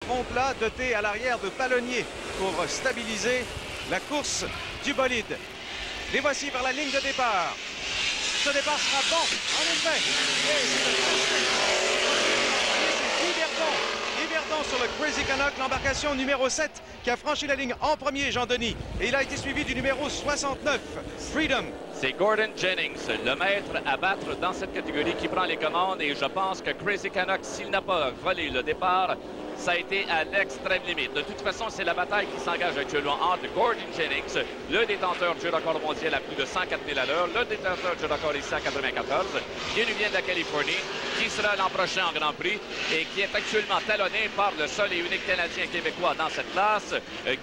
front plat doté à l'arrière de palonniers pour stabiliser la course du bolide. Les voici vers la ligne de départ. Ce départ sera bon, en effet. Guy Verdon sur le Crazy Canuck, l'embarcation numéro 7 qui a franchi la ligne en premier, Jean-Denis. Et il a été suivi du numéro 69, Freedom. C'est Gordon Jennings, le maître à battre dans cette catégorie, qui prend les commandes. Et je pense que Crazy Canuck, s'il n'a pas volé le départ, ça a été à l'extrême limite. De toute façon, c'est la bataille qui s'engage actuellement entre Gordon Jennings, le détenteur du record mondial à plus de 104 000 à l'heure, le détenteur du record ici à 94, qui nous vient de la Californie, qui sera l'an prochain en Grand Prix et qui est actuellement talonné par le seul et unique Canadien québécois dans cette classe,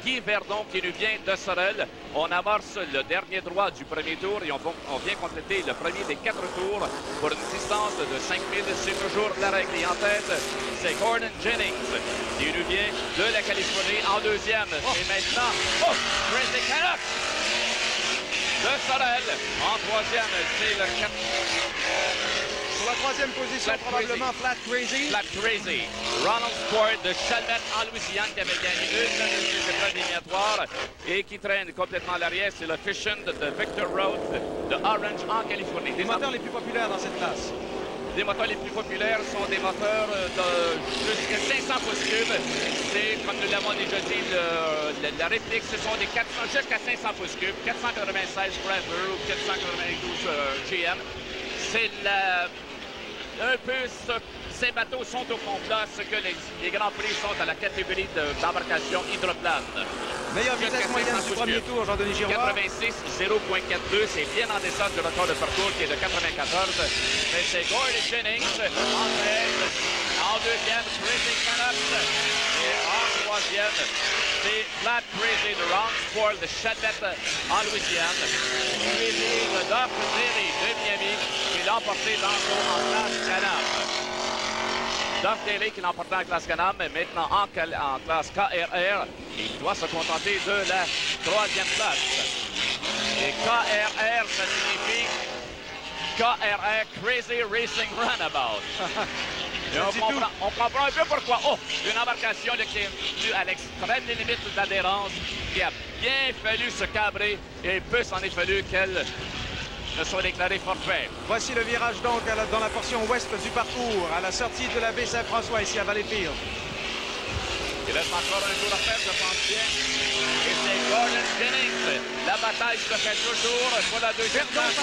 Guy Verdon, qui nous vient de Sorel. On amorce le dernier droit du premier tour et on vient compléter le premier des 4 tours pour une distance de 5 000. C'est toujours la règle. Et en tête, c'est Gordon Jennings, qui nous vient de la Californie en deuxième. Et maintenant, Crazy Canuck de Sorel. En troisième, c'est le 4. Sur la troisième position, probablement Flat Crazy. Flat Crazy. Ronald Sport de Chalmette en Louisiane, qui avait gagné une de ses épreuves éliminatoires et qui traîne complètement à l'arrière. C'est le Fission de Victor Road de Orange en Californie. Les moteurs les plus populaires dans cette classe. Les moteurs les plus populaires sont des moteurs de jusqu'à 500 pouces cubes. C'est, comme nous l'avons déjà dit, la réplique, ce sont des 400 jusqu'à 500 pouces cubes, 496 Bradbury ou 492 GM. C'est un peu ces bateaux sont au fond plat, ce que les Grands Prix sont à la catégorie d'embarcation hydroplane. Meilleure vitesse moyenne du premier tour, Jean-Denis Giroir. 86, 0.42, c'est bien en descente du record de parcours qui est de 94. Mais c'est Gordon Jennings en tête, en deuxième, Crazy Canuck, et en troisième, c'est Flat Crazy de Ron Sport de Chalmette en Louisiane. Suivi de Doc Daly de Miami qui l'a emporté dans en classe Canam. Doc Daly qui l'a emporté en classe Canam, mais maintenant en classe KRR. Il doit se contenter de la troisième place. Et KRR, ça signifie KRR, Crazy Racing Runabout. Et on comprend un peu pourquoi. Une embarcation qui est venue à l'extrême limite d'adhérence, qui a bien fallu se cabrer et peu s'en est fallu qu'elle ne soit déclarée forfait. Voici le virage donc dans la portion ouest du parcours, à la sortie de la baie Saint-François, ici à Valleyfield. Il reste encore un tour à faire, je pense bien. Et c'est Gordon Jennings. La bataille se fait toujours pour la deuxième place.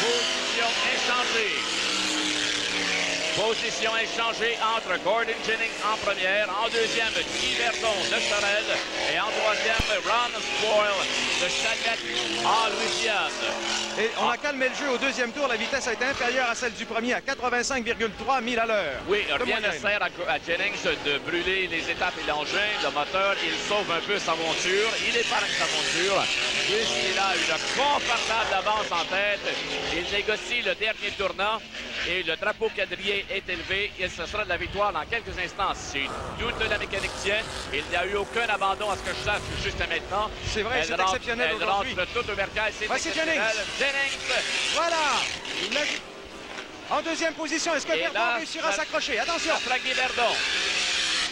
Position échangée. Position échangée entre Gordon Jennings en première, en deuxième Guy Verdon de Sorel et en troisième Ron Spoil de Chalmette en Louisiane. Et on a calmé le jeu au deuxième tour. La vitesse a été inférieure à celle du premier à 85,3 000 à l'heure. Oui, rien ne sert à Jennings de brûler les étapes et l'engin. Le moteur, il sauve un peu sa monture. Il épargne sa monture. Puisqu'il a une confortable avance en tête. Il négocie le dernier tournant et le drapeau quadrillé est élevé et ce sera de la victoire dans quelques instants. Si toute la mécanique tient, il n'y a eu aucun abandon à ce que je sache jusqu'à maintenant. C'est vrai, c'est exceptionnel aujourd'hui. Elle rentre tout au vercail, c'est exceptionnel. Jennings. Voilà. En deuxième position, est-ce que Verdon réussira à s'accrocher? Attention. Ça sera Guy Verdon.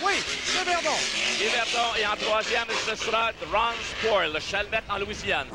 Oui, c'est Verdon. Guy Verdon et en troisième, ce sera Ron Spoil, le Chalmette en Louisiane.